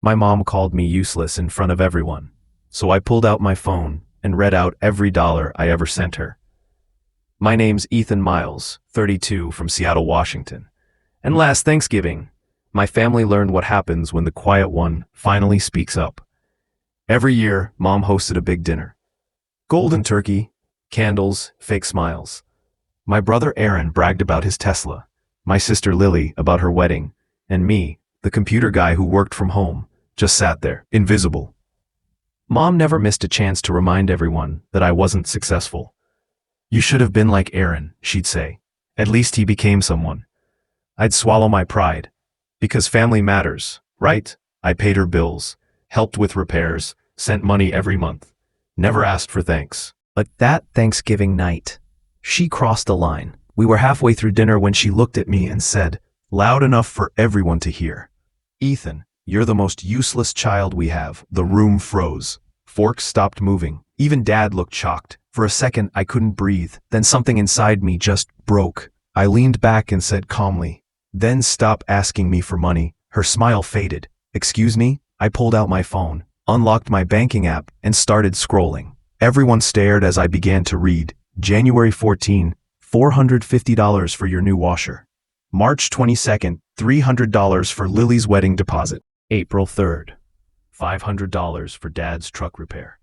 My mom called me useless in front of everyone, so I pulled out my phone and read out every dollar I ever sent her. My name's Ethan Miles, 32, from Seattle, Washington. And last Thanksgiving, my family learned what happens when the quiet one finally speaks up. Every year, Mom hosted a big dinner. Golden turkey, candles, fake smiles. My brother Aaron bragged about his Tesla, my sister Lily about her wedding, and me, the computer guy who worked from home, just sat there, invisible. Mom never missed a chance to remind everyone that I wasn't successful. "You should have been like Aaron," she'd say. "At least he became someone." I'd swallow my pride. Because family matters, right? I paid her bills, helped with repairs, sent money every month. Never asked for thanks. But that Thanksgiving night, she crossed the line. We were halfway through dinner when she looked at me and said, loud enough for everyone to hear, "Ethan, you're the most useless child we have." The room froze. Forks stopped moving. Even Dad looked shocked. For a second, I couldn't breathe. Then something inside me just broke. I leaned back and said calmly, "Then stop asking me for money." Her smile faded. "Excuse me?" I pulled out my phone, unlocked my banking app, and started scrolling. Everyone stared as I began to read. January 14, $450 for your new washer. March 22nd, $300 for Lily's wedding deposit. April 3rd, $500 for Dad's truck repair.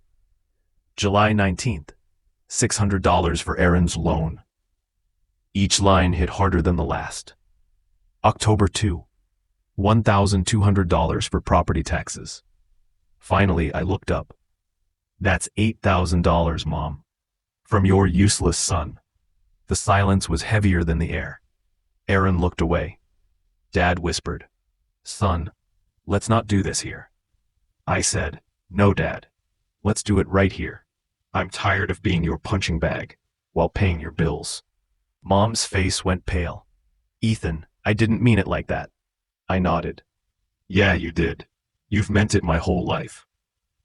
July 19th, $600 for Aaron's loan. Each line hit harder than the last. October 2, $1,200 for property taxes. Finally, I looked up. "That's $8,000, Mom. From your useless son." The silence was heavier than the air. Aaron looked away. Dad whispered, "Son, let's not do this here." I said, "No, Dad. Let's do it right here. I'm tired of being your punching bag while paying your bills." Mom's face went pale. "Ethan, I didn't mean it like that." I nodded. "Yeah, you did. You've meant it my whole life."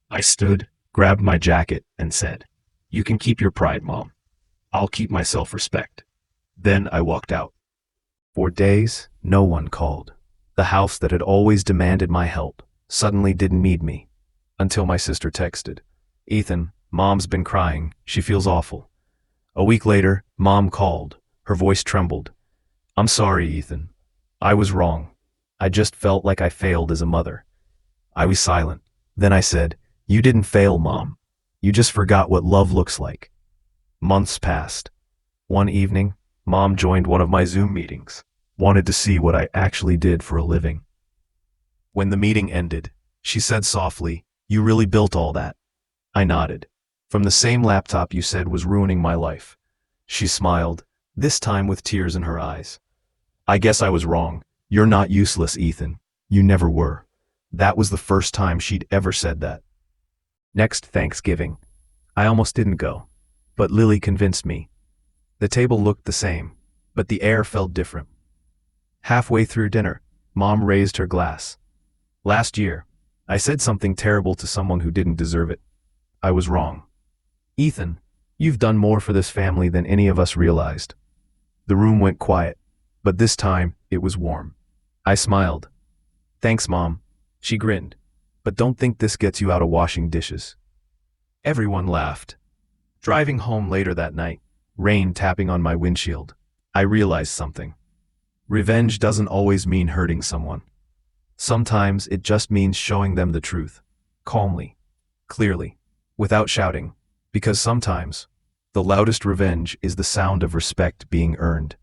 I stood, grabbed my jacket, and said, "You can keep your pride, Mom. I'll keep my self-respect." Then I walked out. For days, no one called. The house that had always demanded my help suddenly didn't need me. Until my sister texted, "Ethan, Mom's been crying. She feels awful." A week later, Mom called. Her voice trembled. "I'm sorry, Ethan. I was wrong. I just felt like I failed as a mother." I was silent. Then I said, "You didn't fail, Mom. You just forgot what love looks like." Months passed. One evening, Mom joined one of my Zoom meetings, wanted to see what I actually did for a living. When the meeting ended, she said softly, "You really built all that?" I nodded. "From the same laptop you said was ruining my life." She smiled, this time with tears in her eyes. "I guess I was wrong. You're not useless, Ethan. You never were." That was the first time she'd ever said that. Next Thanksgiving, I almost didn't go, but Lily convinced me. The table looked the same, but the air felt different. Halfway through dinner, Mom raised her glass. "Last year, I said something terrible to someone who didn't deserve it. I was wrong. Ethan, you've done more for this family than any of us realized." The room went quiet, but this time it was warm. I smiled. "Thanks, Mom." She grinned. "But don't think this gets you out of washing dishes." Everyone laughed. Driving home later that night, rain tapping on my windshield, I realized something. Revenge doesn't always mean hurting someone. Sometimes it just means showing them the truth, calmly, clearly, without shouting, because sometimes the loudest revenge is the sound of respect being earned.